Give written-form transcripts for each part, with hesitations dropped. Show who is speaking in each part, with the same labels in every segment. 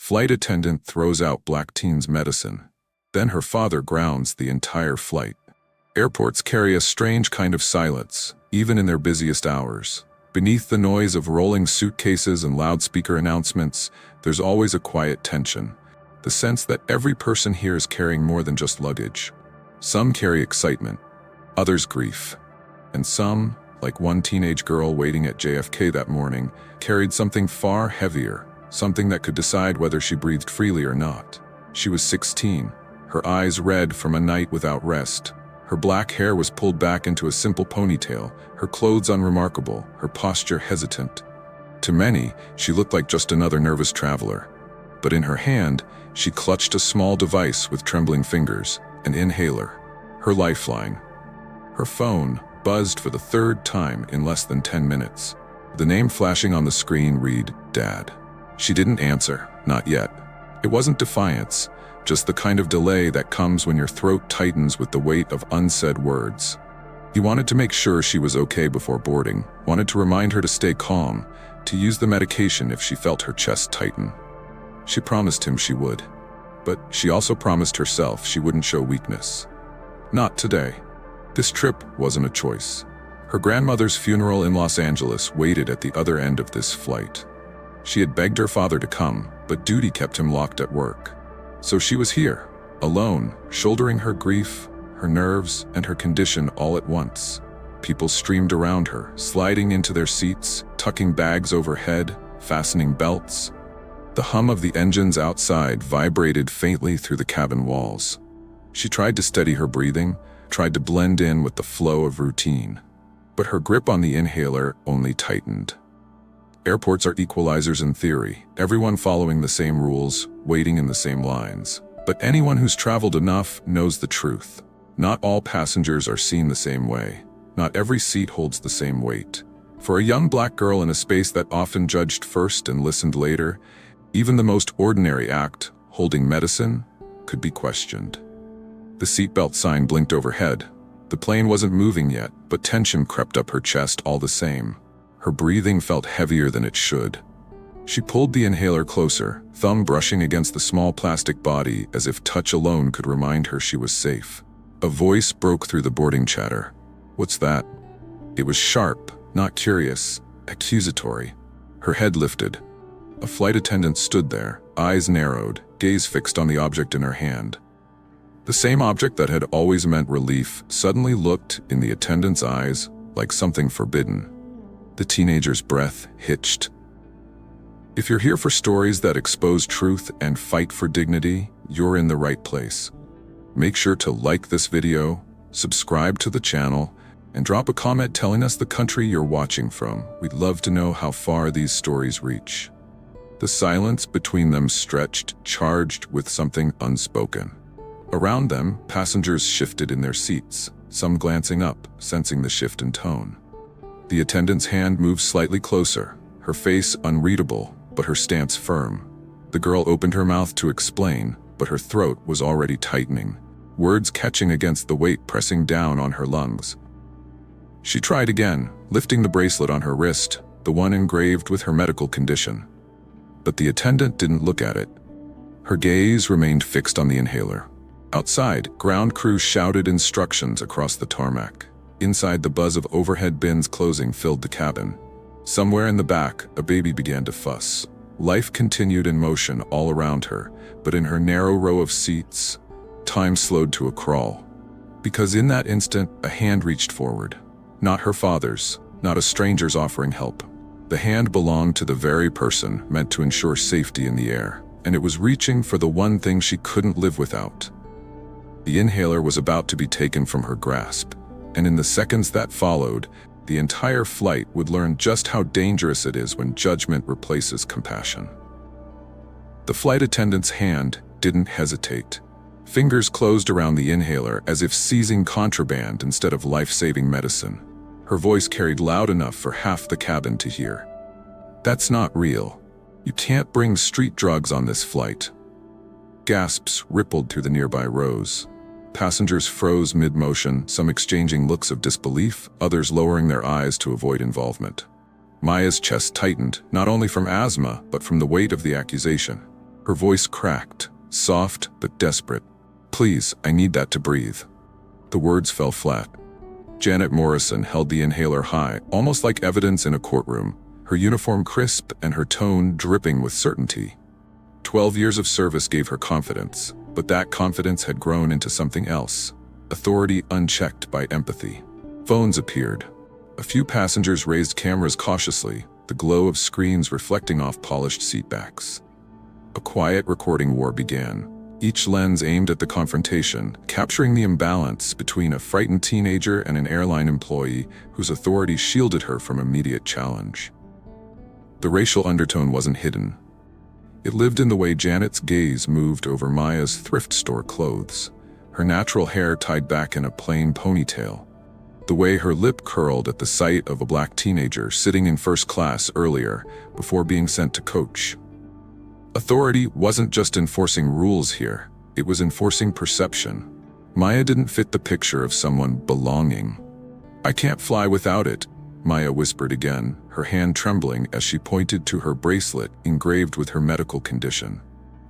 Speaker 1: Flight attendant throws out black teen's medicine. Then her father grounds the entire flight. Airports carry a strange kind of silence, even in their busiest hours. Beneath the noise of rolling suitcases and loudspeaker announcements, there's always a quiet tension. The sense that every person here is carrying more than just luggage. Some carry excitement, others grief. And some, like one teenage girl waiting at JFK that morning, carried something far heavier, something that could decide whether she breathed freely or not. She was 16, her eyes red from a night without rest. Her black hair was pulled back into a simple ponytail, her clothes unremarkable, her posture hesitant. To many, she looked like just another nervous traveler. But in her hand, she clutched a small device with trembling fingers, an inhaler, her lifeline. Her phone buzzed for the third time in less than 10 minutes. The name flashing on the screen read, "Dad." She didn't answer, not yet. It wasn't defiance, just the kind of delay that comes when your throat tightens with the weight of unsaid words. He wanted to make sure she was okay before boarding, wanted to remind her to stay calm, to use the medication if she felt her chest tighten. She promised him she would. But she also promised herself she wouldn't show weakness. Not today. This trip wasn't a choice. Her grandmother's funeral in Los Angeles waited at the other end of this flight. She had begged her father to come, but duty kept him locked at work. So she was here, alone, shouldering her grief, her nerves, and her condition all at once. People streamed around her, sliding into their seats, tucking bags overhead, fastening belts. The hum of the engines outside vibrated faintly through the cabin walls. She tried to steady her breathing, tried to blend in with the flow of routine. But her grip on the inhaler only tightened. Airports are equalizers in theory, everyone following the same rules, waiting in the same lines. But anyone who's traveled enough knows the truth. Not all passengers are seen the same way. Not every seat holds the same weight. For a young black girl in a space that often judged first and listened later, even the most ordinary act, holding medicine, could be questioned. The seatbelt sign blinked overhead. The plane wasn't moving yet, but tension crept up her chest all the same. Her breathing felt heavier than it should. She pulled the inhaler closer, thumb brushing against the small plastic body as if touch alone could remind her she was safe. A voice broke through the boarding chatter. "What's that?" It was sharp, not curious, accusatory. Her head lifted. A flight attendant stood there, eyes narrowed, gaze fixed on the object in her hand. The same object that had always meant relief suddenly looked, in the attendant's eyes, like something forbidden. The teenager's breath hitched. If you're here for stories that expose truth and fight for dignity, you're in the right place. Make sure to like this video, subscribe to the channel, and drop a comment telling us the country you're watching from. We'd love to know how far these stories reach. The silence between them stretched, charged with something unspoken. Around them, passengers shifted in their seats, some glancing up, sensing the shift in tone. The attendant's hand moved slightly closer, her face unreadable, but her stance firm. The girl opened her mouth to explain, but her throat was already tightening, words catching against the weight pressing down on her lungs. She tried again, lifting the bracelet on her wrist, the one engraved with her medical condition. But the attendant didn't look at it. Her gaze remained fixed on the inhaler. Outside, ground crew shouted instructions across the tarmac. Inside, the buzz of overhead bins closing filled the cabin. Somewhere in the back, a baby began to fuss. Life continued in motion all around her, but in her narrow row of seats, time slowed to a crawl. Because in that instant, a hand reached forward. Not her father's, not a stranger's offering help. The hand belonged to the very person meant to ensure safety in the air, and it was reaching for the one thing she couldn't live without. The inhaler was about to be taken from her grasp, and in the seconds that followed, the entire flight would learn just how dangerous it is when judgment replaces compassion. The flight attendant's hand didn't hesitate. Fingers closed around the inhaler as if seizing contraband instead of life-saving medicine. Her voice carried loud enough for half the cabin to hear. "That's not real. You can't bring street drugs on this flight." Gasps rippled through the nearby rows. Passengers froze mid-motion, some exchanging looks of disbelief, others lowering their eyes to avoid involvement. Maya's chest tightened, not only from asthma, but from the weight of the accusation. Her voice cracked, soft but desperate. "Please, I need that to breathe." The words fell flat. Janet Morrison held the inhaler high, almost like evidence in a courtroom, her uniform crisp and her tone dripping with certainty. 12 years of service gave her confidence, but that confidence had grown into something else, authority unchecked by empathy. Phones appeared. A few passengers raised cameras cautiously, the glow of screens reflecting off polished seatbacks. A quiet recording war began, each lens aimed at the confrontation, capturing the imbalance between a frightened teenager and an airline employee whose authority shielded her from immediate challenge. The racial undertone wasn't hidden. It lived in the way Janet's gaze moved over Maya's thrift store clothes, her natural hair tied back in a plain ponytail, the way her lip curled at the sight of a black teenager sitting in first class earlier before being sent to coach. Authority wasn't just enforcing rules here, it was enforcing perception. Maya didn't fit the picture of someone belonging. "I can't fly without it," Maya whispered again, her hand trembling as she pointed to her bracelet engraved with her medical condition.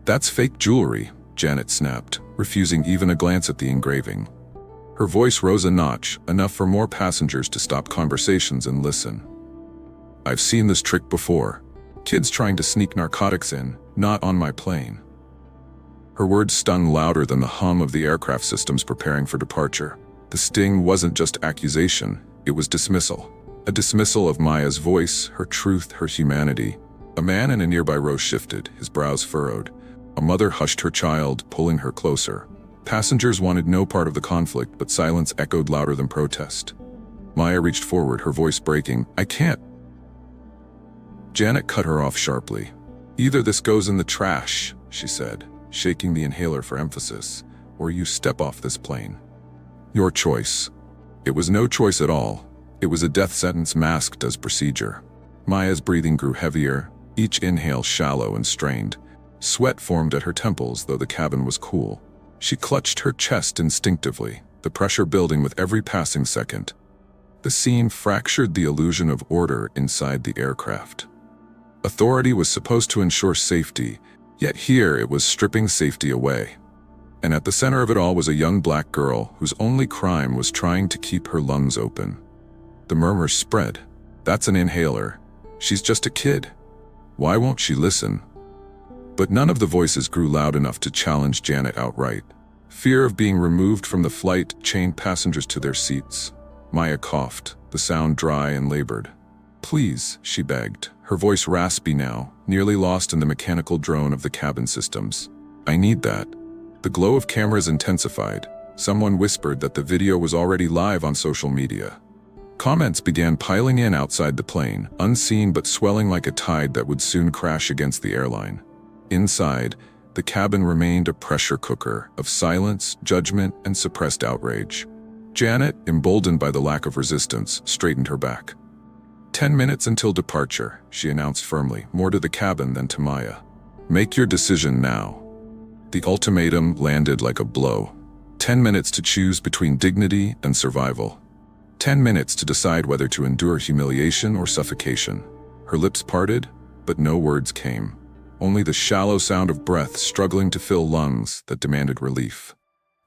Speaker 1: "That's fake jewelry," Janet snapped, refusing even a glance at the engraving. Her voice rose a notch, enough for more passengers to stop conversations and listen. "I've seen this trick before. Kids trying to sneak narcotics in, not on my plane." Her words stung louder than the hum of the aircraft systems preparing for departure. The sting wasn't just accusation, it was dismissal. A dismissal of Maya's voice, her truth, her humanity. A man in a nearby row shifted, his brows furrowed. A mother hushed her child, pulling her closer. Passengers wanted no part of the conflict, but silence echoed louder than protest. Maya reached forward, her voice breaking. "I can't." Janet cut her off sharply. "Either this goes in the trash," she said, shaking the inhaler for emphasis, "or you step off this plane. Your choice." It was no choice at all. It was a death sentence masked as procedure. Maya's breathing grew heavier, each inhale shallow and strained. Sweat formed at her temples, though the cabin was cool. She clutched her chest instinctively, the pressure building with every passing second. The scene fractured the illusion of order inside the aircraft. Authority was supposed to ensure safety, yet here it was stripping safety away. And at the center of it all was a young black girl whose only crime was trying to keep her lungs open. The murmurs spread. "That's an inhaler. She's just a kid. Why won't she listen?" But none of the voices grew loud enough to challenge Janet outright. Fear of being removed from the flight chained passengers to their seats. Maya coughed, the sound dry and labored. "Please," she begged, her voice raspy now, nearly lost in the mechanical drone of the cabin systems. "I need that." The glow of cameras intensified. Someone whispered that the video was already live on social media. Comments began piling in outside the plane, unseen but swelling like a tide that would soon crash against the airline. Inside, the cabin remained a pressure cooker of silence, judgment, and suppressed outrage. Janet, emboldened by the lack of resistance, straightened her back. 10 minutes until departure, she announced firmly, more to the cabin than to Maya. "Make your decision now." The ultimatum landed like a blow. 10 minutes to choose between dignity and survival. 10 minutes to decide whether to endure humiliation or suffocation. Her lips parted, but no words came. Only the shallow sound of breath struggling to fill lungs that demanded relief.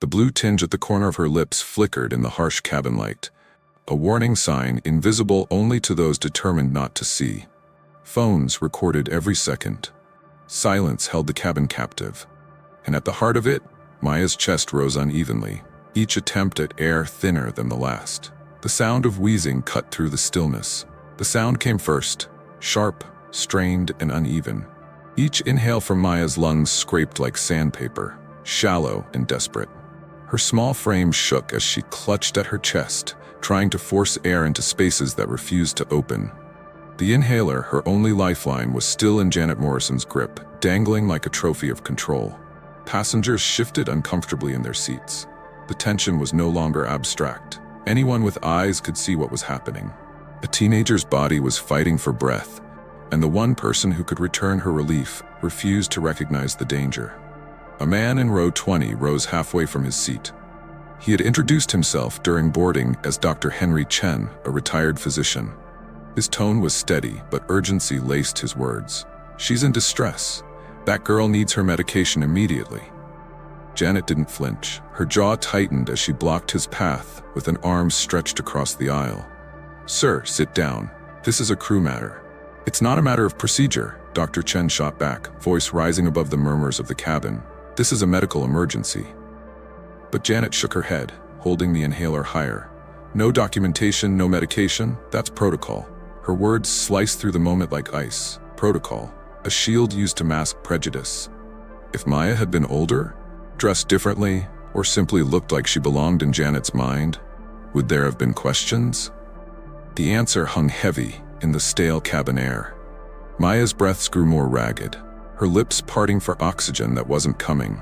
Speaker 1: The blue tinge at the corner of her lips flickered in the harsh cabin light, a warning sign invisible only to those determined not to see. Phones recorded every second. Silence held the cabin captive. And at the heart of it, Maya's chest rose unevenly, each attempt at air thinner than the last. The sound of wheezing cut through the stillness. The sound came first, sharp, strained, and uneven. Each inhale from Maya's lungs scraped like sandpaper, shallow and desperate. Her small frame shook as she clutched at her chest, trying to force air into spaces that refused to open. The inhaler, her only lifeline, was still in Janet Morrison's grip, dangling like a trophy of control. Passengers shifted uncomfortably in their seats. The tension was no longer abstract. Anyone with eyes could see what was happening. A teenager's body was fighting for breath, and the one person who could return her relief refused to recognize the danger. A man in row 20 rose halfway from his seat. He had introduced himself during boarding as Dr. Henry Chen, a retired physician. His tone was steady, but urgency laced his words. "She's in distress, That girl needs her medication immediately. Janet didn't flinch. Her jaw tightened as she blocked his path with an arm stretched across the aisle. "Sir, sit down. This is a crew matter." "It's not a matter of procedure," Dr. Chen shot back, voice rising above the murmurs of the cabin. "This is a medical emergency." But Janet shook her head, holding the inhaler higher. "No documentation, no medication, that's protocol." Her words sliced through the moment like ice. Protocol, a shield used to mask prejudice. If Maya had been older, dressed differently, or simply looked like she belonged in Janet's mind, would there have been questions? The answer hung heavy in the stale cabin air. Maya's breaths grew more ragged, her lips parting for oxygen that wasn't coming.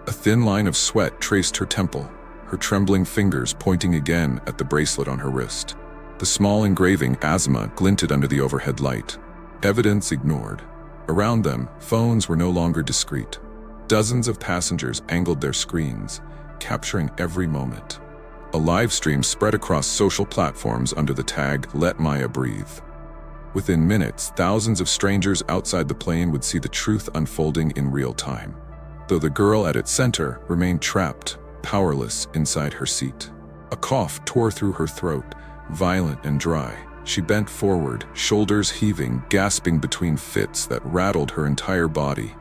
Speaker 1: A thin line of sweat traced her temple, her trembling fingers pointing again at the bracelet on her wrist. The small engraving asthma glinted under the overhead light. Evidence ignored. Around them, phones were no longer discreet. Dozens of passengers angled their screens, capturing every moment. A live stream spread across social platforms under the tag "Let Maya Breathe." Within minutes, thousands of strangers outside the plane would see the truth unfolding in real time, though the girl at its center remained trapped, powerless inside her seat. A cough tore through her throat, violent and dry. She bent forward, shoulders heaving, gasping between fits that rattled her entire body.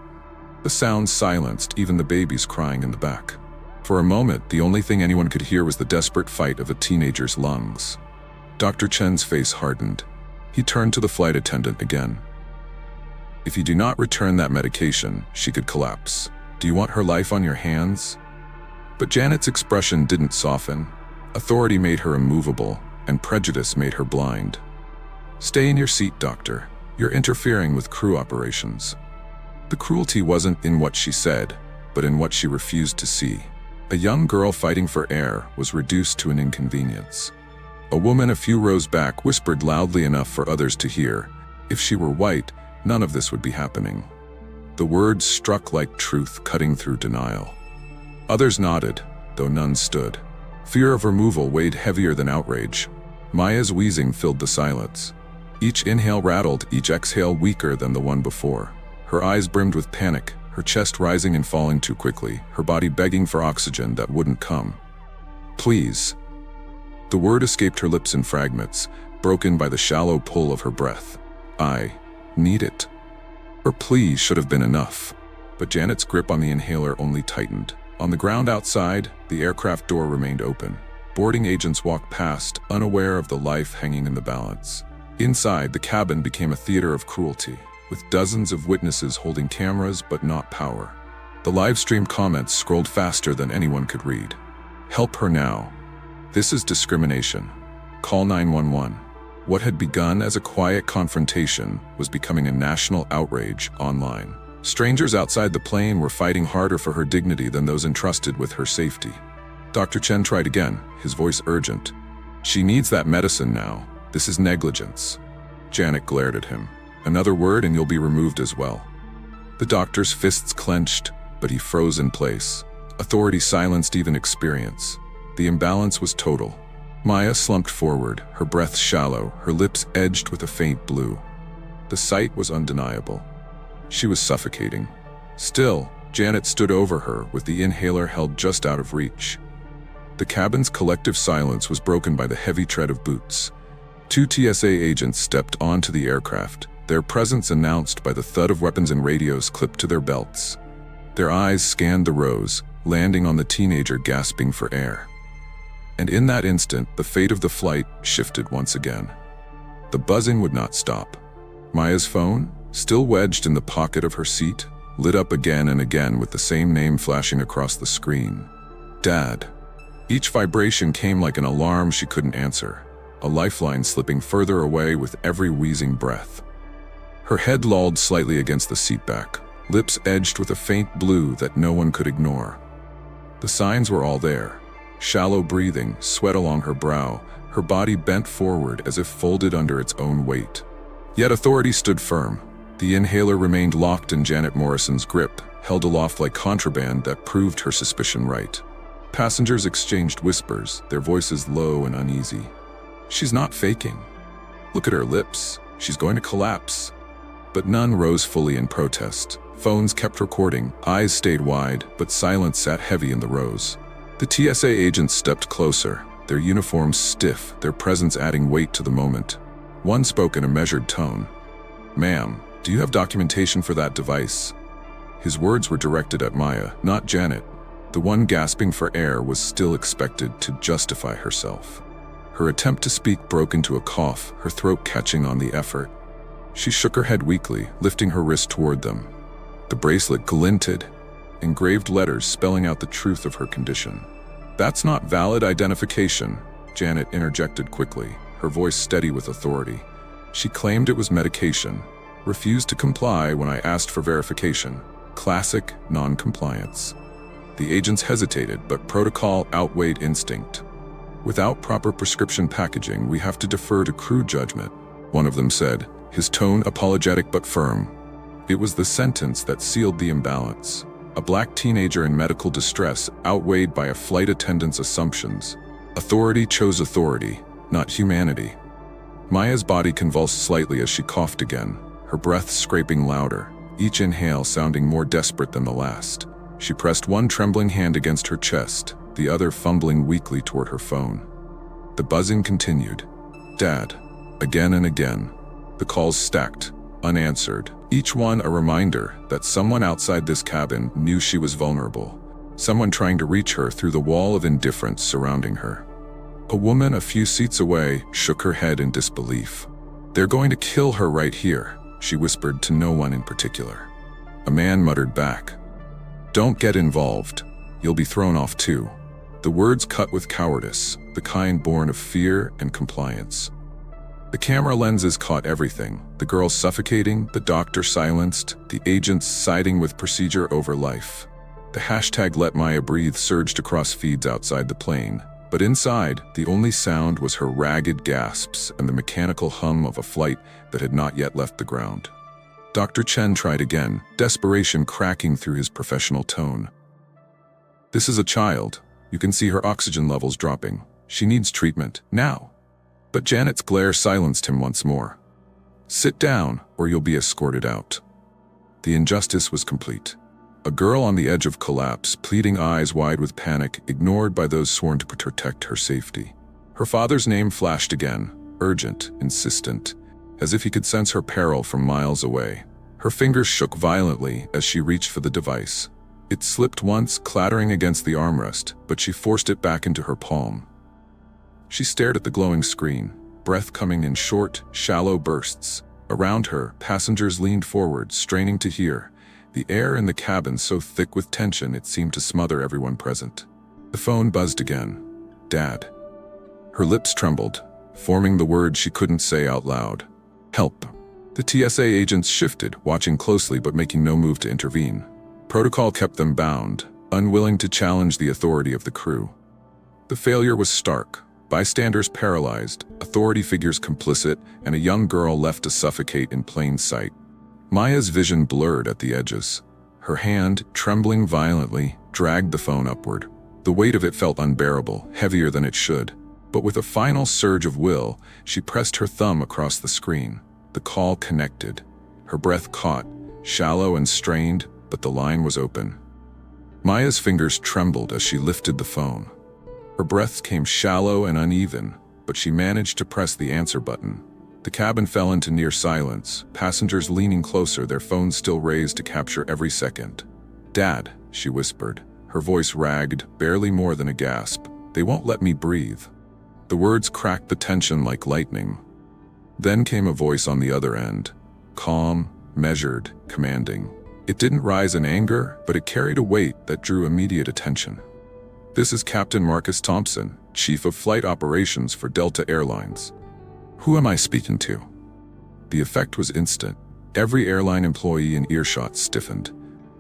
Speaker 1: The sound silenced even the babies crying in the back. For a moment, the only thing anyone could hear was the desperate fight of a teenager's lungs. Dr. Chen's face hardened. He turned to the flight attendant again. "If you do not return that medication, she could collapse. Do you want her life on your hands?" But Janet's expression didn't soften. Authority made her immovable, and prejudice made her blind. "Stay in your seat, doctor. You're interfering with crew operations." The cruelty wasn't in what she said, but in what she refused to see. A young girl fighting for air was reduced to an inconvenience. A woman a few rows back whispered loudly enough for others to hear, "If she were white, none of this would be happening." The words struck like truth, cutting through denial. Others nodded, though none stood. Fear of removal weighed heavier than outrage. Maya's wheezing filled the silence. Each inhale rattled, each exhale weaker than the one before. Her eyes brimmed with panic, her chest rising and falling too quickly, her body begging for oxygen that wouldn't come. "Please." The word escaped her lips in fragments, broken by the shallow pull of her breath. "I need it." Or "please" should have been enough. But Janet's grip on the inhaler only tightened. On the ground outside, the aircraft door remained open. Boarding agents walked past, unaware of the life hanging in the balance. Inside, the cabin became a theater of cruelty, with dozens of witnesses holding cameras but not power. The live-stream comments scrolled faster than anyone could read. "Help her now. This is discrimination. Call 911. What had begun as a quiet confrontation was becoming a national outrage online. Strangers outside the plane were fighting harder for her dignity than those entrusted with her safety. Dr. Chen tried again, his voice urgent. "She needs that medicine now. This is negligence." Janet glared at him. "Another word and you'll be removed as well." The doctor's fists clenched, but he froze in place. Authority silenced even experience. The imbalance was total. Maya slumped forward, her breath shallow, her lips edged with a faint blue. The sight was undeniable. She was suffocating. Still, Janet stood over her with the inhaler held just out of reach. The cabin's collective silence was broken by the heavy tread of boots. 2 TSA agents stepped onto the aircraft, their presence announced by the thud of weapons and radios clipped to their belts. Their eyes scanned the rows, landing on the teenager gasping for air. And in that instant, the fate of the flight shifted once again. The buzzing would not stop. Maya's phone, still wedged in the pocket of her seat, lit up again and again with the same name flashing across the screen. Dad. Each vibration came like an alarm she couldn't answer, a lifeline slipping further away with every wheezing breath. Her head lolled slightly against the seatback, lips edged with a faint blue that no one could ignore. The signs were all there. Shallow breathing, sweat along her brow, her body bent forward as if folded under its own weight. Yet authority stood firm. The inhaler remained locked in Janet Morrison's grip, held aloft like contraband that proved her suspicion right. Passengers exchanged whispers, their voices low and uneasy. "She's not faking. Look at her lips. She's going to collapse." but none rose fully in protest. Phones kept recording, eyes stayed wide, but silence sat heavy in the rows. The TSA agents stepped closer, their uniforms stiff, their presence adding weight to the moment. One spoke in a measured tone. "Ma'am, do you have documentation for that device?" His words were directed at Maya, not Janet. The one gasping for air was still expected to justify herself. Her attempt to speak broke into a cough, her throat catching on the effort. She shook her head weakly, lifting her wrist toward them. The bracelet glinted, engraved letters spelling out the truth of her condition. "That's not valid identification," Janet interjected quickly, her voice steady with authority. She claimed it was medication, refused to comply when I asked for verification. Classic non-compliance. The agents hesitated, but protocol outweighed instinct. "Without proper prescription packaging, we have to defer to crew judgment," one of them said, his tone apologetic but firm. It was the sentence that sealed the imbalance. A black teenager in medical distress outweighed by a flight attendant's assumptions. Authority chose authority, not humanity. Maya's body convulsed slightly as she coughed again, her breath scraping louder, each inhale sounding more desperate than the last. She pressed one trembling hand against her chest, the other fumbling weakly toward her phone. The buzzing continued. "Dad." Again and again. The calls stacked, unanswered, each one a reminder that someone outside this cabin knew she was vulnerable, someone trying to reach her through the wall of indifference surrounding her. A woman a few seats away shook her head in disbelief. "They're going to kill her right here," she whispered to no one in particular. A man muttered back, "Don't get involved. You'll be thrown off too." The words cut with cowardice, the kind born of fear and compliance. The camera lenses caught everything, the girl suffocating, the doctor silenced, the agents siding with procedure over life. The hashtag "Let Maya Breathe" surged across feeds outside the plane, but inside, the only sound was her ragged gasps and the mechanical hum of a flight that had not yet left the ground. Dr. Chen tried again, desperation cracking through his professional tone. "This is a child. You can see her oxygen levels dropping. She needs treatment, now." But Janet's glare silenced him once more. "Sit down, or you'll be escorted out." The injustice was complete. A girl on the edge of collapse, pleading eyes wide with panic, ignored by those sworn to protect her safety. Her father's name flashed again, urgent, insistent, as if he could sense her peril from miles away. Her fingers shook violently as she reached for the device. It slipped once, clattering against the armrest, but she forced it back into her palm. She stared at the glowing screen, breath coming in short, shallow bursts. Around her, passengers leaned forward, straining to hear, the air in the cabin so thick with tension it seemed to smother everyone present. The phone buzzed again. "Dad." Her lips trembled, forming the word she couldn't say out loud. "Help." The TSA agents shifted, watching closely but making no move to intervene. Protocol kept them bound, unwilling to challenge the authority of the crew. The failure was stark. Bystanders paralyzed, authority figures complicit, and a young girl left to suffocate in plain sight. Maya's vision blurred at the edges. Her hand, trembling violently, dragged the phone upward. The weight of it felt unbearable, heavier than it should. But with a final surge of will, she pressed her thumb across the screen. The call connected. Her breath caught, shallow and strained, but the line was open. Maya's fingers trembled as she lifted the phone. Her breaths came shallow and uneven, but she managed to press the answer button. The cabin fell into near silence, passengers leaning closer, their phones still raised to capture every second. "Dad," she whispered, her voice ragged, barely more than a gasp. "They won't let me breathe." The words cracked the tension like lightning. Then came a voice on the other end, calm, measured, commanding. It didn't rise in anger, but it carried a weight that drew immediate attention. "This is Captain Marcus Thompson, Chief of Flight Operations for Delta Airlines. Who am I speaking to?" The effect was instant. Every airline employee in earshot stiffened.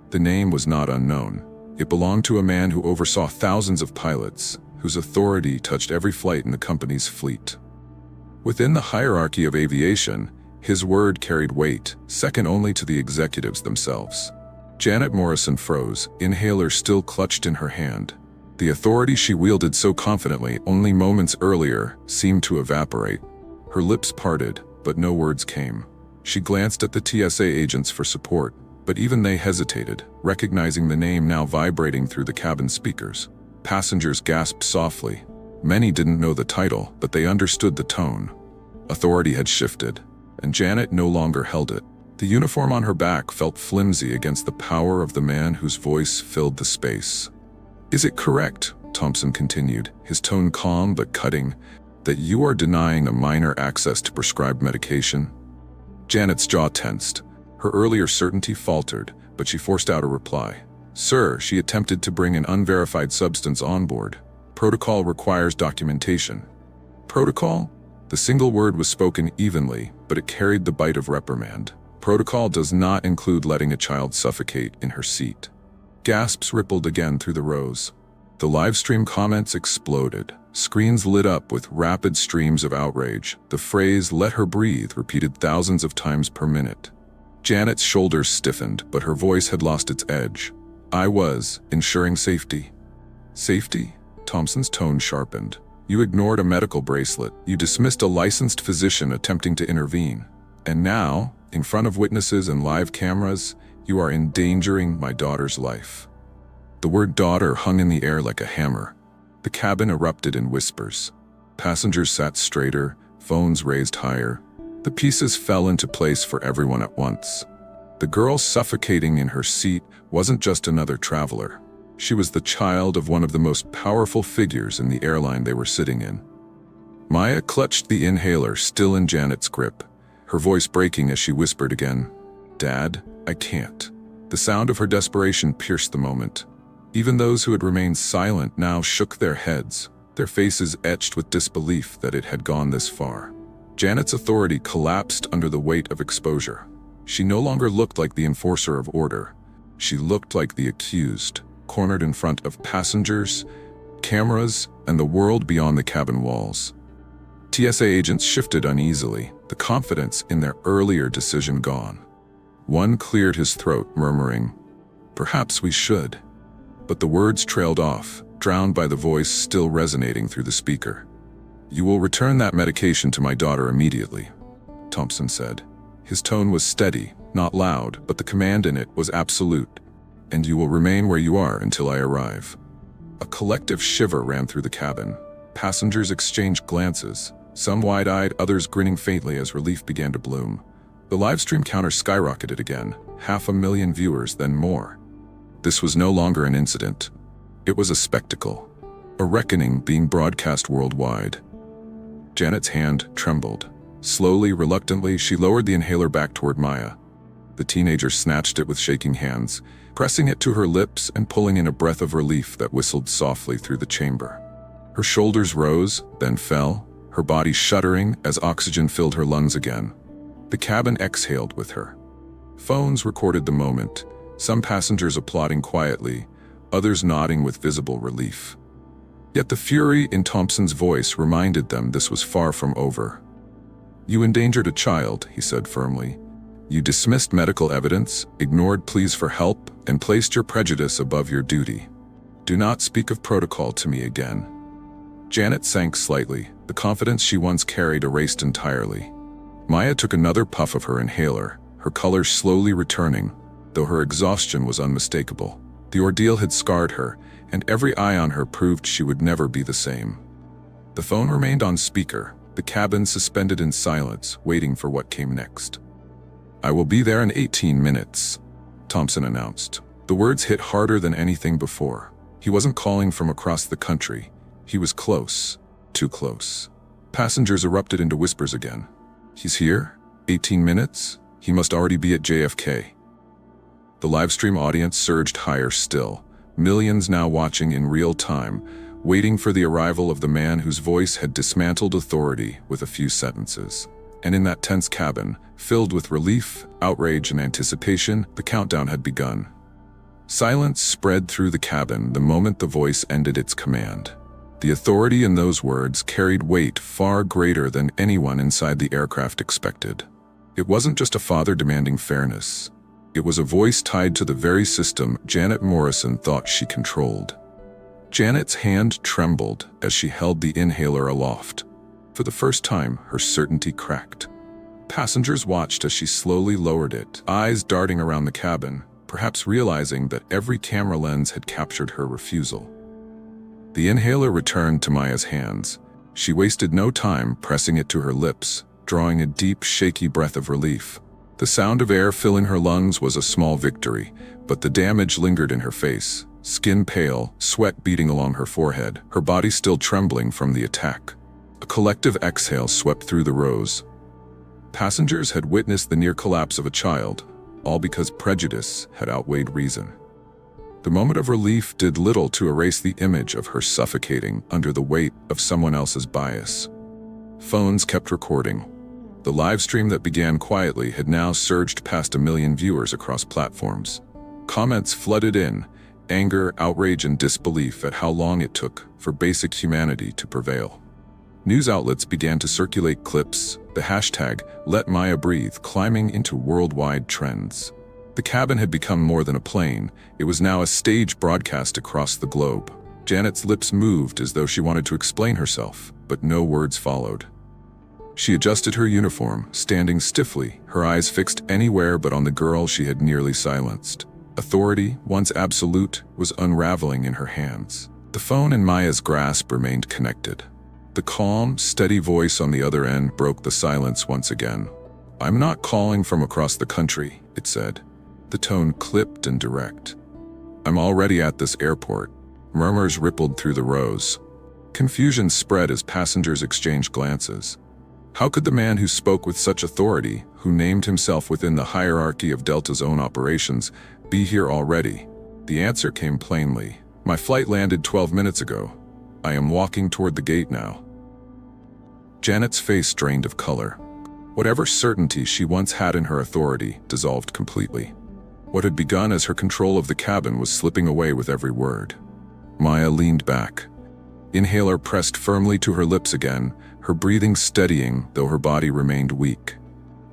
Speaker 1: The name was not unknown. It belonged to a man who oversaw thousands of pilots, whose authority touched every flight in the company's fleet. Within the hierarchy of aviation, his word carried weight, second only to the executives themselves. Janet Morrison froze, inhaler still clutched in her hand. The authority she wielded so confidently only moments earlier seemed to evaporate. Her lips parted, but no words came. She glanced at the TSA agents for support, but even they hesitated, recognizing the name now vibrating through the cabin speakers. Passengers gasped softly. Many didn't know the title, but they understood the tone. Authority had shifted, and Janet no longer held it. The uniform on her back felt flimsy against the power of the man whose voice filled the space. "Is it correct," Thompson continued, his tone calm but cutting, "that you are denying a minor access to prescribed medication?" Janet's jaw tensed. Her earlier certainty faltered, but she forced out a reply. "Sir, she attempted to bring an unverified substance on board. Protocol requires documentation." "Protocol?" The single word was spoken evenly, but it carried the bite of reprimand. Protocol does not include letting a child suffocate in her seat. Gasps rippled again through the rows. The livestream comments exploded. Screens lit up with rapid streams of outrage. The phrase, "let her breathe," repeated thousands of times per minute. Janet's shoulders stiffened, but her voice had lost its edge. "I was ensuring safety." "Safety?" Thompson's tone sharpened. "You ignored a medical bracelet. You dismissed a licensed physician attempting to intervene. And now, in front of witnesses and live cameras, you are endangering my daughter's life." The word daughter hung in the air like a hammer. The cabin erupted in whispers. Passengers sat straighter, phones raised higher. The pieces fell into place for everyone at once. The girl suffocating in her seat wasn't just another traveler. She was the child of one of the most powerful figures in the airline they were sitting in. Maya clutched the inhaler still in Janet's grip, her voice breaking as she whispered again, "Dad, I can't." The sound of her desperation pierced the moment. Even those who had remained silent now shook their heads, their faces etched with disbelief that it had gone this far. Janet's authority collapsed under the weight of exposure. She no longer looked like the enforcer of order. She looked like the accused, cornered in front of passengers, cameras, and the world beyond the cabin walls. TSA agents shifted uneasily, the confidence in their earlier decision gone. One cleared his throat, murmuring, "Perhaps we should." But the words trailed off, drowned by the voice still resonating through the speaker. "You will return that medication to my daughter immediately," Thompson said. His tone was steady, not loud, but the command in it was absolute. "And you will remain where you are until I arrive." A collective shiver ran through the cabin. Passengers exchanged glances, some wide-eyed, others grinning faintly as relief began to bloom. The livestream counter skyrocketed again, 500,000 viewers, then more. This was no longer an incident. It was a spectacle, a reckoning being broadcast worldwide. Janet's hand trembled. Slowly, reluctantly, she lowered the inhaler back toward Maya. The teenager snatched it with shaking hands, pressing it to her lips and pulling in a breath of relief that whistled softly through the chamber. Her shoulders rose, then fell, her body shuddering as oxygen filled her lungs again. The cabin exhaled with her. Phones recorded the moment, some passengers applauding quietly, others nodding with visible relief. Yet the fury in Thompson's voice reminded them this was far from over. "You endangered a child," he said firmly. "You dismissed medical evidence, ignored pleas for help, and placed your prejudice above your duty. Do not speak of protocol to me again." Janet sank slightly, the confidence she once carried erased entirely. Maya took another puff of her inhaler, her color slowly returning, though her exhaustion was unmistakable. The ordeal had scarred her, and every eye on her proved she would never be the same. The phone remained on speaker, the cabin suspended in silence, waiting for what came next. "I will be there in 18 minutes, Thompson announced. The words hit harder than anything before. He wasn't calling from across the country. He was close, too close. Passengers erupted into whispers again. "He's here? 18 minutes? He must already be at JFK." The livestream audience surged higher still, millions now watching in real time, waiting for the arrival of the man whose voice had dismantled authority with a few sentences. And in that tense cabin, filled with relief, outrage, and anticipation, the countdown had begun. Silence spread through the cabin the moment the voice ended its command. The authority in those words carried weight far greater than anyone inside the aircraft expected. It wasn't just a father demanding fairness. It was a voice tied to the very system Janet Morrison thought she controlled. Janet's hand trembled as she held the inhaler aloft. For the first time, her certainty cracked. Passengers watched as she slowly lowered it, eyes darting around the cabin, perhaps realizing that every camera lens had captured her refusal. The inhaler returned to Maya's hands. She wasted no time pressing it to her lips, drawing a deep, shaky breath of relief. The sound of air filling her lungs was a small victory, but the damage lingered in her face, skin pale, sweat beading along her forehead, her body still trembling from the attack. A collective exhale swept through the rows. Passengers had witnessed the near collapse of a child, all because prejudice had outweighed reason. The moment of relief did little to erase the image of her suffocating under the weight of someone else's bias. Phones kept recording. The live stream that began quietly had now surged past 1 million viewers across platforms. Comments flooded in, anger, outrage, and disbelief at how long it took for basic humanity to prevail. News outlets began to circulate clips, the hashtag #LetMayaBreathe climbing into worldwide trends. The cabin had become more than a plane. It was now a stage broadcast across the globe. Janet's lips moved as though she wanted to explain herself, but no words followed. She adjusted her uniform, standing stiffly, her eyes fixed anywhere but on the girl she had nearly silenced. Authority, once absolute, was unraveling in her hands. The phone in Maya's grasp remained connected. The calm, steady voice on the other end broke the silence once again. "I'm not calling from across the country," it said. The tone clipped and direct. "I'm already at this airport." Murmurs rippled through the rows. Confusion spread as passengers exchanged glances. How could the man who spoke with such authority, who named himself within the hierarchy of Delta's own operations, be here already? The answer came plainly. "My flight landed 12 minutes ago. I am walking toward the gate now." Janet's face drained of color. Whatever certainty she once had in her authority dissolved completely. What had begun as her control of the cabin was slipping away with every word. Maya leaned back. Inhaler pressed firmly to her lips again, her breathing steadying though her body remained weak.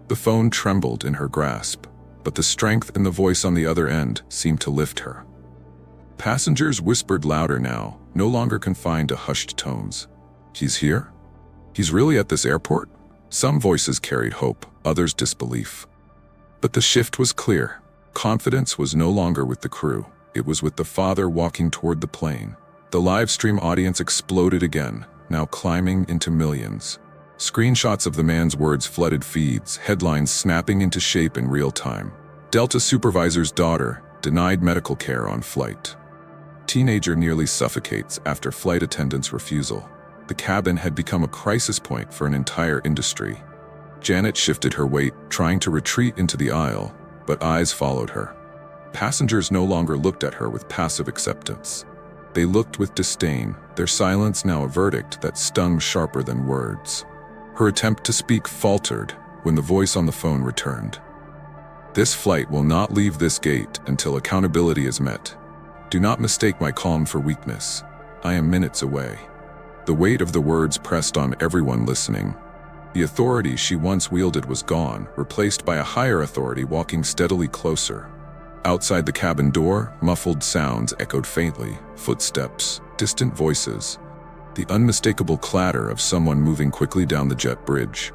Speaker 1: The phone trembled in her grasp, but the strength in the voice on the other end seemed to lift her. Passengers whispered louder now, no longer confined to hushed tones. "He's here? He's really at this airport?" Some voices carried hope, others disbelief. But the shift was clear. Confidence was no longer with the crew. It was with the father walking toward the plane. The live stream audience exploded again, now climbing into millions. Screenshots of the man's words flooded feeds, headlines snapping into shape in real time. Delta supervisor's daughter denied medical care on flight. Teenager nearly suffocates after flight attendant's refusal. The cabin had become a crisis point for an entire industry. Janet shifted her weight, trying to retreat into the aisle, but eyes followed her. Passengers no longer looked at her with passive acceptance. They looked with disdain, their silence now a verdict that stung sharper than words. Her attempt to speak faltered when the voice on the phone returned. "This flight will not leave this gate until accountability is met. Do not mistake my calm for weakness. I am minutes away." The weight of the words pressed on everyone listening. The authority she once wielded was gone, replaced by a higher authority walking steadily closer. Outside the cabin door, muffled sounds echoed faintly, footsteps, distant voices, the unmistakable clatter of someone moving quickly down the jet bridge.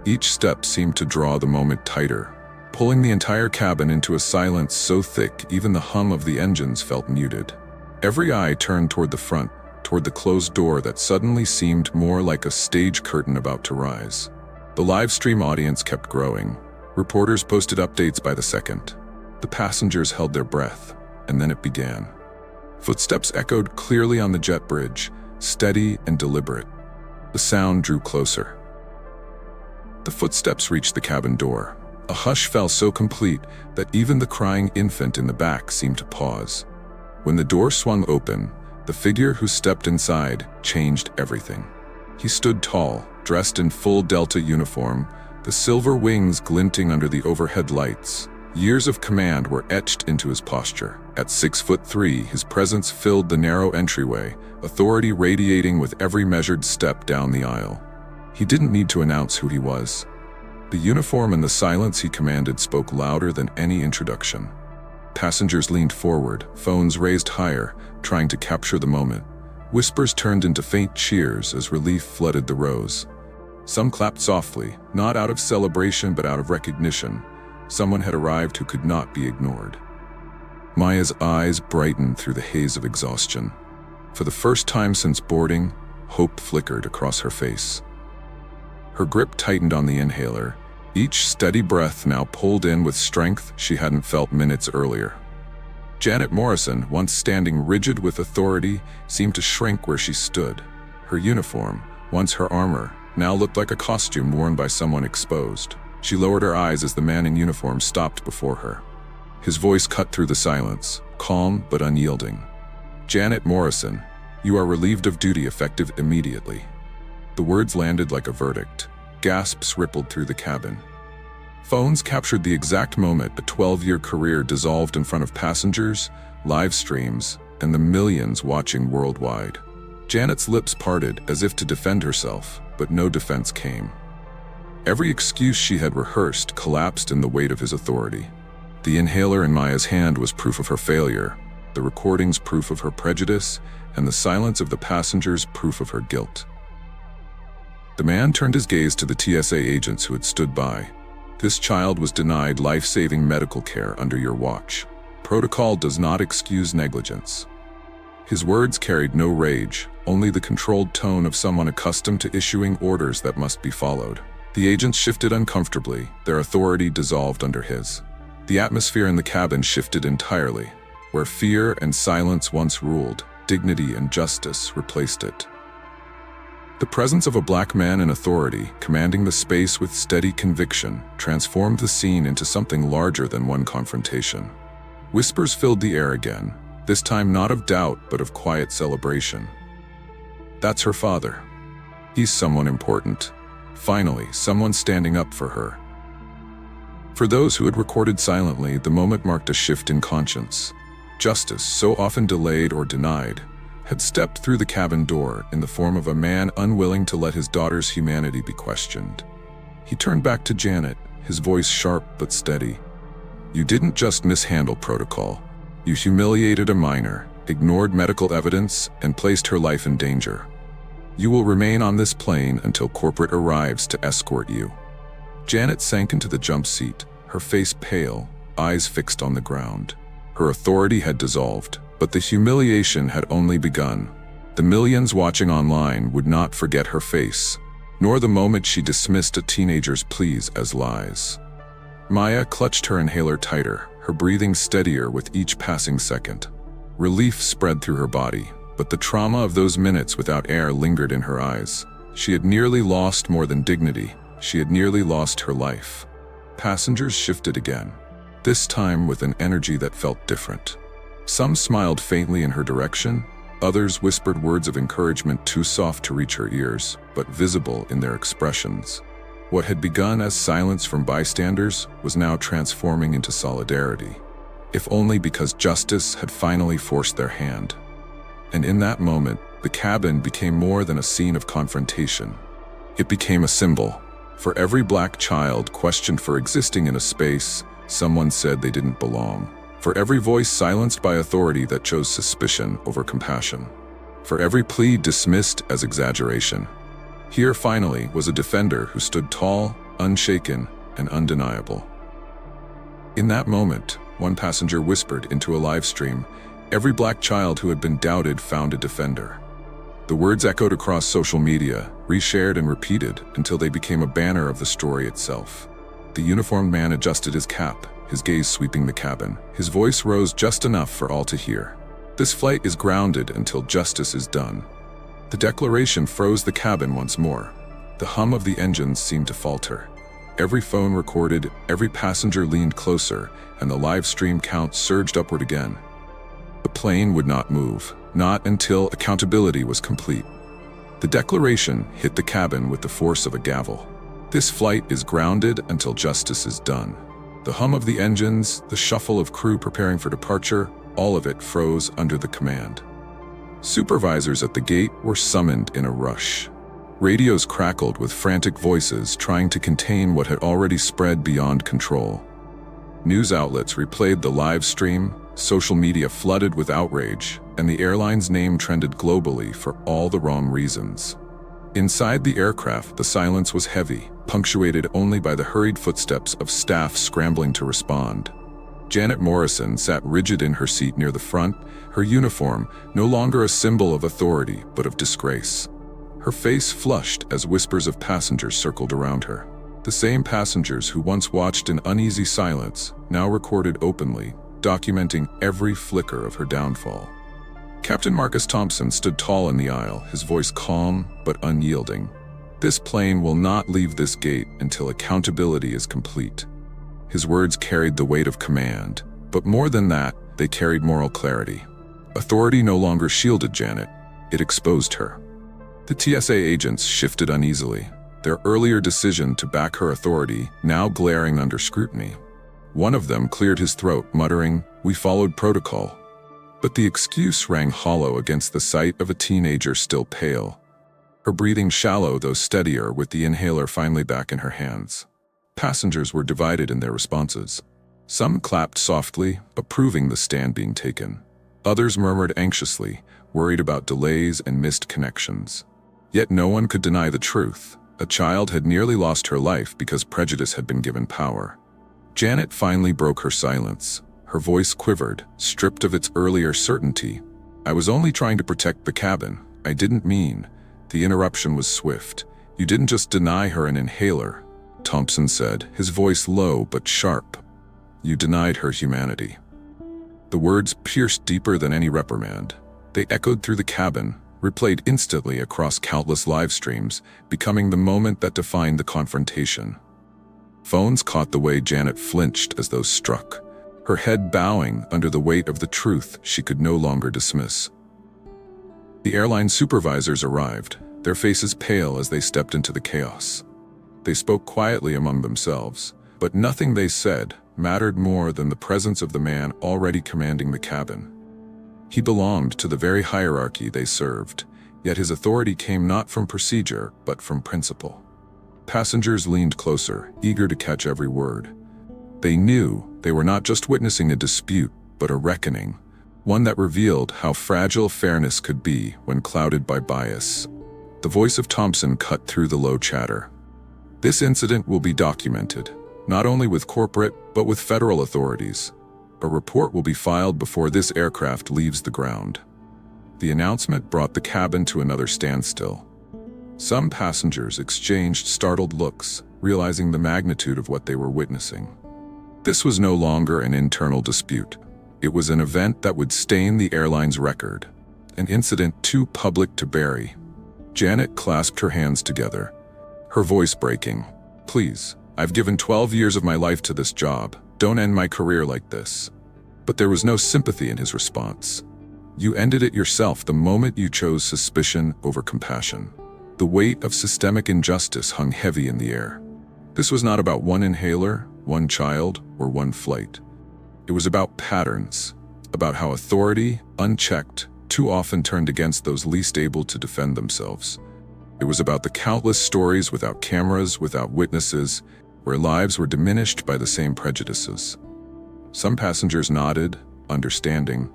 Speaker 1: Each step seemed to draw the moment tighter, pulling the entire cabin into a silence so thick even the hum of the engines felt muted. Every eye turned toward the front, toward the closed door that suddenly seemed more like a stage curtain about to rise. The live stream audience kept growing. Reporters posted updates by the second. The passengers held their breath, and then it began. Footsteps echoed clearly on the jet bridge, steady and deliberate. The sound drew closer. The footsteps reached the cabin door. A hush fell so complete that even the crying infant in the back seemed to pause. When the door swung open, the figure who stepped inside changed everything. He stood tall, dressed in full Delta uniform, the silver wings glinting under the overhead lights. Years of command were etched into his posture. At 6'3", his presence filled the narrow entryway, authority radiating with every measured step down the aisle. He didn't need to announce who he was. The uniform and the silence he commanded spoke louder than any introduction. Passengers leaned forward, phones raised higher, trying to capture the moment. Whispers turned into faint cheers as relief flooded the rows. Some clapped softly, not out of celebration but out of recognition. Someone had arrived who could not be ignored. Maya's eyes brightened through the haze of exhaustion. For the first time since boarding, hope flickered across her face. Her grip tightened on the inhaler, each steady breath now pulled in with strength she hadn't felt minutes earlier. Janet Morrison, once standing rigid with authority, seemed to shrink where she stood. Her uniform, once her armor, now looked like a costume worn by someone exposed. She lowered her eyes as the man in uniform stopped before her. His voice cut through the silence, calm but unyielding. "Janet Morrison, you are relieved of duty effective immediately." The words landed like a verdict. Gasps rippled through the cabin. Phones captured the exact moment a 12-year career dissolved in front of passengers, live streams, and the millions watching worldwide. Janet's lips parted as if to defend herself, but no defense came. Every excuse she had rehearsed collapsed in the weight of his authority. The inhaler in Maya's hand was proof of her failure, the recordings proof of her prejudice, and the silence of the passengers proof of her guilt. The man turned his gaze to the TSA agents who had stood by. "This child was denied life-saving medical care under your watch. Protocol does not excuse negligence." His words carried no rage, only the controlled tone of someone accustomed to issuing orders that must be followed. The agents shifted uncomfortably, their authority dissolved under his. The atmosphere in the cabin shifted entirely. Where fear and silence once ruled, dignity and justice replaced it. The presence of a black man in authority, commanding the space with steady conviction, transformed the scene into something larger than one confrontation. Whispers filled the air again, this time not of doubt but of quiet celebration. "That's her father. He's someone important. Finally, someone standing up for her." For those who had recorded silently, the moment marked a shift in conscience. Justice, so often delayed or denied, had stepped through the cabin door in the form of a man unwilling to let his daughter's humanity be questioned. He turned back to Janet, his voice sharp but steady. "You didn't just mishandle protocol. You humiliated a minor, ignored medical evidence, and placed her life in danger. You will remain on this plane until corporate arrives to escort you." Janet sank into the jump seat, her face pale, eyes fixed on the ground. Her authority had dissolved, but the humiliation had only begun. The millions watching online would not forget her face, nor the moment she dismissed a teenager's pleas as lies. Maya clutched her inhaler tighter, her breathing steadier with each passing second. Relief spread through her body, but the trauma of those minutes without air lingered in her eyes. She had nearly lost more than dignity. She had nearly lost her life. Passengers shifted again, this time with an energy that felt different. Some smiled faintly in her direction, others whispered words of encouragement too soft to reach her ears, but visible in their expressions. What had begun as silence from bystanders was now transforming into solidarity, if only because justice had finally forced their hand. And in that moment, the cabin became more than a scene of confrontation. It became a symbol. For every black child questioned for existing in a space, someone said they didn't belong. For every voice silenced by authority that chose suspicion over compassion. For every plea dismissed as exaggeration. Here finally was a defender who stood tall, unshaken, and undeniable. In that moment, one passenger whispered into a live stream, "Every black child who had been doubted found a defender." The words echoed across social media, reshared and repeated until they became a banner of the story itself. The uniformed man adjusted his cap, his gaze sweeping the cabin. His voice rose just enough for all to hear. "This flight is grounded until justice is done." The declaration froze the cabin once more. The hum of the engines seemed to falter. Every phone recorded, every passenger leaned closer, and the live stream count surged upward again. The plane would not move, not until accountability was complete. The declaration hit the cabin with the force of a gavel. "This flight is grounded until justice is done." The hum of the engines, the shuffle of crew preparing for departure, all of it froze under the command. Supervisors at the gate were summoned in a rush. Radios crackled with frantic voices trying to contain what had already spread beyond control. News outlets replayed the live stream, social media flooded with outrage, and the airline's name trended globally for all the wrong reasons. Inside the aircraft, the silence was heavy, punctuated only by the hurried footsteps of staff scrambling to respond. Janet Morrison sat rigid in her seat near the front, her uniform no longer a symbol of authority but of disgrace. Her face flushed as whispers of passengers circled around her. The same passengers who once watched in uneasy silence now recorded openly, documenting every flicker of her downfall. Captain Marcus Thompson stood tall in the aisle, his voice calm but unyielding. "This plane will not leave this gate until accountability is complete." His words carried the weight of command, but more than that, they carried moral clarity. Authority no longer shielded Janet, it exposed her. The TSA agents shifted uneasily, their earlier decision to back her authority now glaring under scrutiny. One of them cleared his throat, muttering, "We followed protocol." But the excuse rang hollow against the sight of a teenager still pale, her breathing shallow though steadier with the inhaler finally back in her hands. Passengers were divided in their responses. Some clapped softly, approving the stand being taken. Others murmured anxiously, worried about delays and missed connections. Yet no one could deny the truth. A child had nearly lost her life because prejudice had been given power. Janet finally broke her silence. Her voice quivered, stripped of its earlier certainty. "I was only trying to protect the cabin. I didn't mean." The interruption was swift. "You didn't just deny her an inhaler," Thompson said, his voice low but sharp. "You denied her humanity." The words pierced deeper than any reprimand. They echoed through the cabin, replayed instantly across countless live streams, becoming the moment that defined the confrontation. Phones caught the way Janet flinched as though struck, her head bowing under the weight of the truth she could no longer dismiss. The airline supervisors arrived, their faces pale as they stepped into the chaos. They spoke quietly among themselves, but nothing they said mattered more than the presence of the man already commanding the cabin. He belonged to the very hierarchy they served, yet his authority came not from procedure but from principle. Passengers leaned closer, eager to catch every word. They knew they were not just witnessing a dispute, but a reckoning, one that revealed how fragile fairness could be when clouded by bias. The voice of Thompson cut through the low chatter. "This incident will be documented, not only with corporate, but with federal authorities. A report will be filed before this aircraft leaves the ground." The announcement brought the cabin to another standstill. Some passengers exchanged startled looks, realizing the magnitude of what they were witnessing. This was no longer an internal dispute. It was an event that would stain the airline's record, an incident too public to bury. Janet clasped her hands together, her voice breaking. "Please, I've given 12 years of my life to this job. Don't end my career like this." But there was no sympathy in his response. "You ended it yourself the moment you chose suspicion over compassion." The weight of systemic injustice hung heavy in the air. This was not about one inhaler, one child, or one flight. It was about patterns, about how authority, unchecked, too often turned against those least able to defend themselves. It was about the countless stories without cameras, without witnesses, where lives were diminished by the same prejudices. Some passengers nodded, understanding.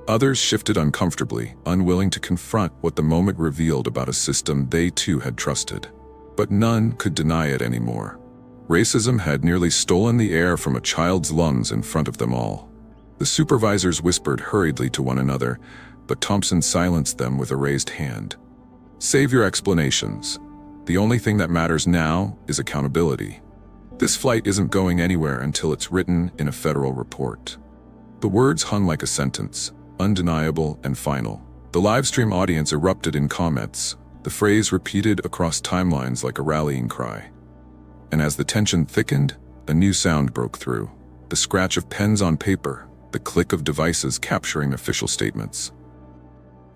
Speaker 1: Others shifted uncomfortably, unwilling to confront what the moment revealed about a system they too had trusted. But none could deny it anymore. Racism had nearly stolen the air from a child's lungs in front of them all. The supervisors whispered hurriedly to one another, but Thompson silenced them with a raised hand. "Save your explanations. The only thing that matters now is accountability. This flight isn't going anywhere until it's written in a federal report." The words hung like a sentence, undeniable and final. The livestream audience erupted in comments, the phrase repeated across timelines like a rallying cry. And as the tension thickened, a new sound broke through. The scratch of pens on paper, the click of devices capturing official statements.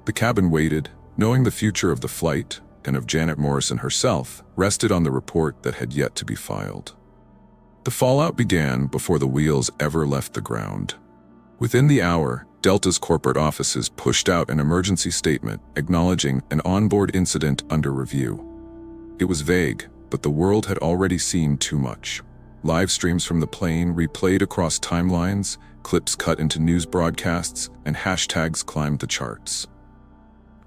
Speaker 1: The cabin waited, knowing the future of the flight, and of Janet Morrison herself, rested on the report that had yet to be filed. The fallout began before the wheels ever left the ground. Within the hour, Delta's corporate offices pushed out an emergency statement acknowledging an onboard incident under review. It was vague, but the world had already seen too much. Live streams from the plane replayed across timelines, clips cut into news broadcasts, and hashtags climbed the charts.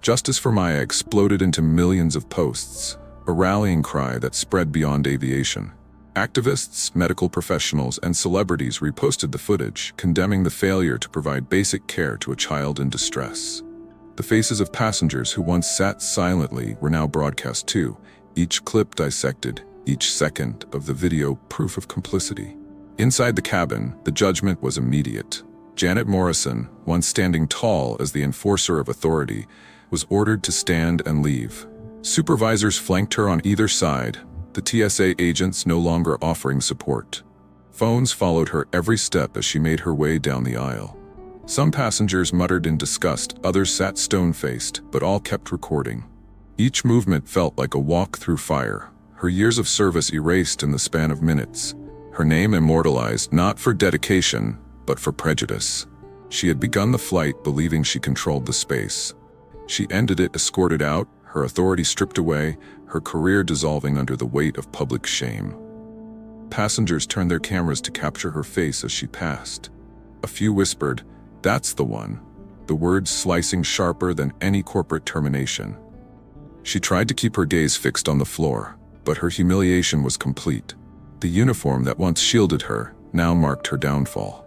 Speaker 1: Justice for Maya exploded into millions of posts, a rallying cry that spread beyond aviation. Activists, medical professionals, and celebrities reposted the footage, condemning the failure to provide basic care to a child in distress. The faces of passengers who once sat silently were now broadcast too, each clip dissected, each second of the video proof of complicity. Inside the cabin, the judgment was immediate. Janet Morrison, once standing tall as the enforcer of authority, was ordered to stand and leave. Supervisors flanked her on either side, the TSA agents no longer offering support. Phones followed her every step as she made her way down the aisle. Some passengers muttered in disgust, others sat stone-faced, but all kept recording. Each movement felt like a walk through fire, her years of service erased in the span of minutes, her name immortalized not for dedication, but for prejudice. She had begun the flight believing she controlled the space. She ended it escorted out, her authority stripped away, her career dissolving under the weight of public shame. Passengers turned their cameras to capture her face as she passed. A few whispered, "That's the one," the words slicing sharper than any corporate termination. She tried to keep her gaze fixed on the floor, but her humiliation was complete. The uniform that once shielded her now marked her downfall.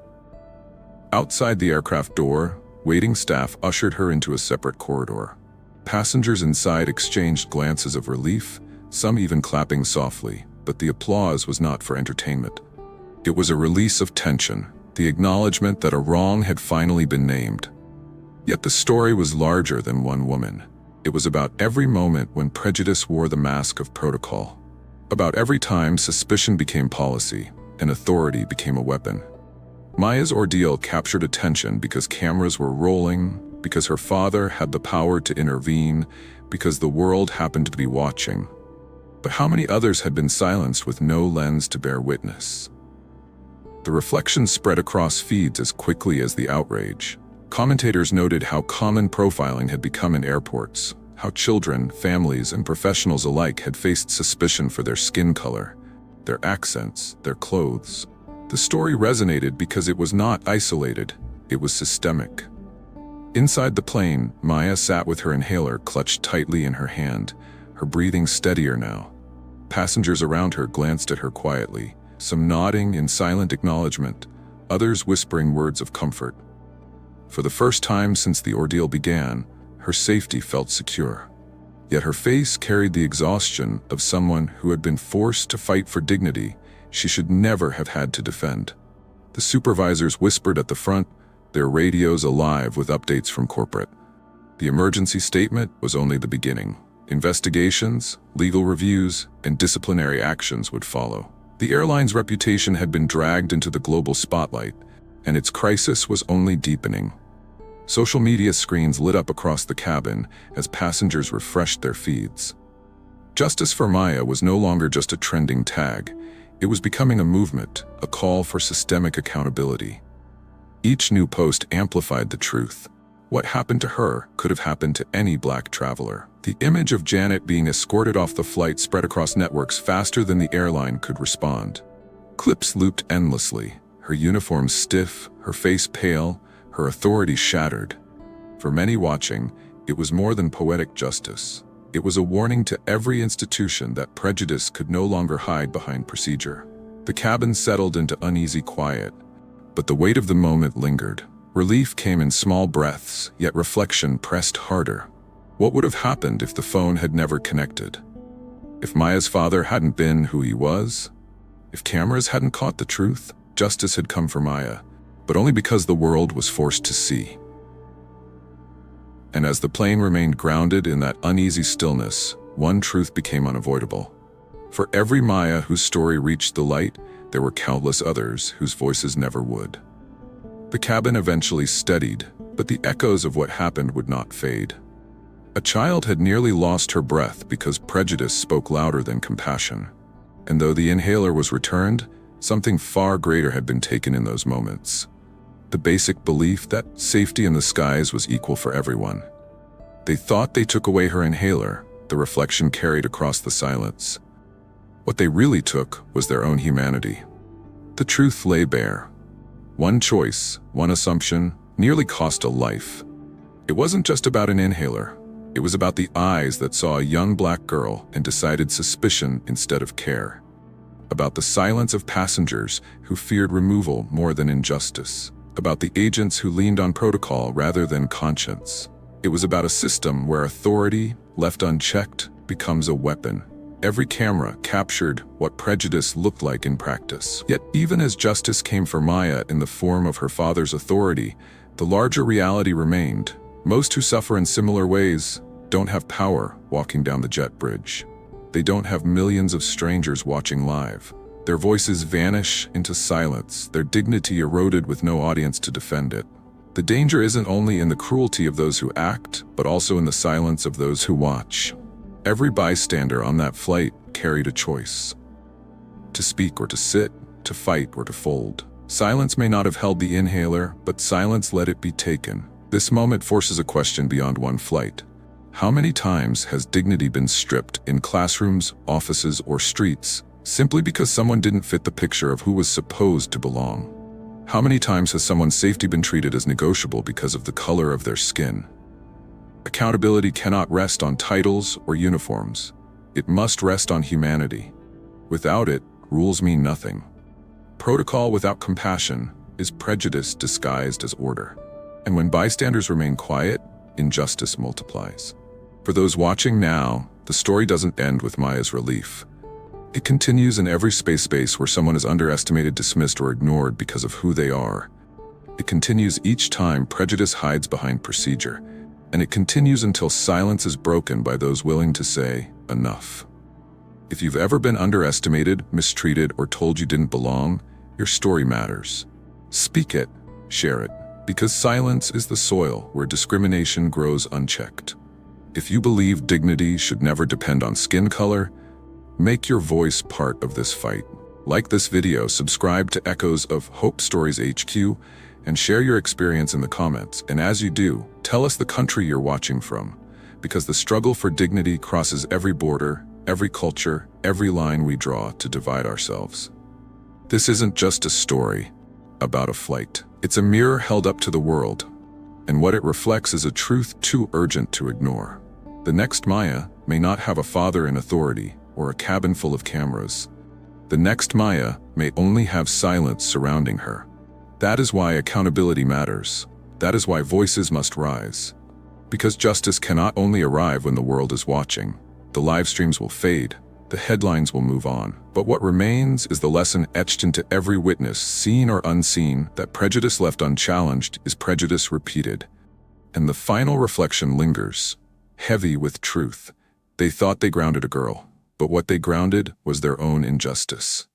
Speaker 1: Outside the aircraft door, waiting staff ushered her into a separate corridor. Passengers inside exchanged glances of relief, some even clapping softly, but the applause was not for entertainment. It was a release of tension, the acknowledgement that a wrong had finally been named. Yet the story was larger than one woman. It was about every moment when prejudice wore the mask of protocol. About every time suspicion became policy and authority became a weapon. Maya's ordeal captured attention because cameras were rolling, because her father had the power to intervene, because the world happened to be watching. But how many others had been silenced with no lens to bear witness? The reflections spread across feeds as quickly as the outrage. Commentators noted how common profiling had become in airports, how children, families, and professionals alike had faced suspicion for their skin color, their accents, their clothes. The story resonated because it was not isolated, it was systemic. Inside the plane, Maya sat with her inhaler clutched tightly in her hand, her breathing steadier now. Passengers around her glanced at her quietly, some nodding in silent acknowledgement, others whispering words of comfort. For the first time since the ordeal began, her safety felt secure. Yet her face carried the exhaustion of someone who had been forced to fight for dignity she should never have had to defend. The supervisors whispered at the front, their radios alive with updates from corporate. The emergency statement was only the beginning. Investigations, legal reviews, and disciplinary actions would follow. The airline's reputation had been dragged into the global spotlight, and its crisis was only deepening. Social media screens lit up across the cabin as passengers refreshed their feeds. Justice for Maya was no longer just a trending tag. It was becoming a movement, a call for systemic accountability. Each new post amplified the truth. What happened to her could have happened to any Black traveler. The image of Janet being escorted off the flight spread across networks faster than the airline could respond. Clips looped endlessly, her uniform stiff, her face pale, her authority shattered. For many watching, it was more than poetic justice. It was a warning to every institution that prejudice could no longer hide behind procedure. The cabin settled into uneasy quiet, but the weight of the moment lingered. Relief came in small breaths, yet reflection pressed harder. What would have happened if the phone had never connected? If Maya's father hadn't been who he was? If cameras hadn't caught the truth? Justice had come for Maya, but only because the world was forced to see. And as the plane remained grounded in that uneasy stillness, one truth became unavoidable. For every Maya whose story reached the light, there were countless others whose voices never would. The cabin eventually steadied, but the echoes of what happened would not fade. A child had nearly lost her breath because prejudice spoke louder than compassion. And though the inhaler was returned, something far greater had been taken in those moments. The basic belief that safety in the skies was equal for everyone. They thought they took away her inhaler, the reflection carried across the silence. What they really took was their own humanity. The truth lay bare. One choice, one assumption, nearly cost a life. It wasn't just about an inhaler. It was about the eyes that saw a young black girl and decided suspicion instead of care. About the silence of passengers who feared removal more than injustice. About the agents who leaned on protocol rather than conscience. It was about a system where authority, left unchecked, becomes a weapon. Every camera captured what prejudice looked like in practice. Yet even as justice came for Maya in the form of her father's authority, the larger reality remained. Most who suffer in similar ways don't have power walking down the jet bridge. They don't have millions of strangers watching live. Their voices vanish into silence, their dignity eroded with no audience to defend it. The danger isn't only in the cruelty of those who act, but also in the silence of those who watch. Every bystander on that flight carried a choice. To speak or to sit, to fight or to fold. Silence may not have held the inhaler, but silence let it be taken. This moment forces a question beyond one flight. How many times has dignity been stripped in classrooms, offices, or streets, simply because someone didn't fit the picture of who was supposed to belong? How many times has someone's safety been treated as negotiable because of the color of their skin? Accountability cannot rest on titles or uniforms. It must rest on humanity. Without it, rules mean nothing. Protocol without compassion is prejudice disguised as order. And when bystanders remain quiet, injustice multiplies. For those watching now, the story doesn't end with Maya's relief. It continues in every space where someone is underestimated, dismissed, or ignored because of who they are. It continues each time prejudice hides behind procedure. And it continues until silence is broken by those willing to say, enough. If you've ever been underestimated, mistreated, or told you didn't belong, your story matters. Speak it, share it, because silence is the soil where discrimination grows unchecked. If you believe dignity should never depend on skin color, make your voice part of this fight. Like this video, subscribe to Echoes of Hope Stories HQ, and share your experience in the comments. And as you do, tell us the country you're watching from, because the struggle for dignity crosses every border, every culture, every line we draw to divide ourselves. This isn't just a story about a flight. It's a mirror held up to the world, and what it reflects is a truth too urgent to ignore. The next Maya may not have a father in authority or a cabin full of cameras. The next Maya may only have silence surrounding her. That is why accountability matters. That is why voices must rise. Because justice cannot only arrive when the world is watching. The live streams will fade, the headlines will move on, but what remains is the lesson etched into every witness, seen or unseen, that prejudice left unchallenged is prejudice repeated. And the final reflection lingers, heavy with truth. They thought they grounded a girl, but what they grounded was their own injustice.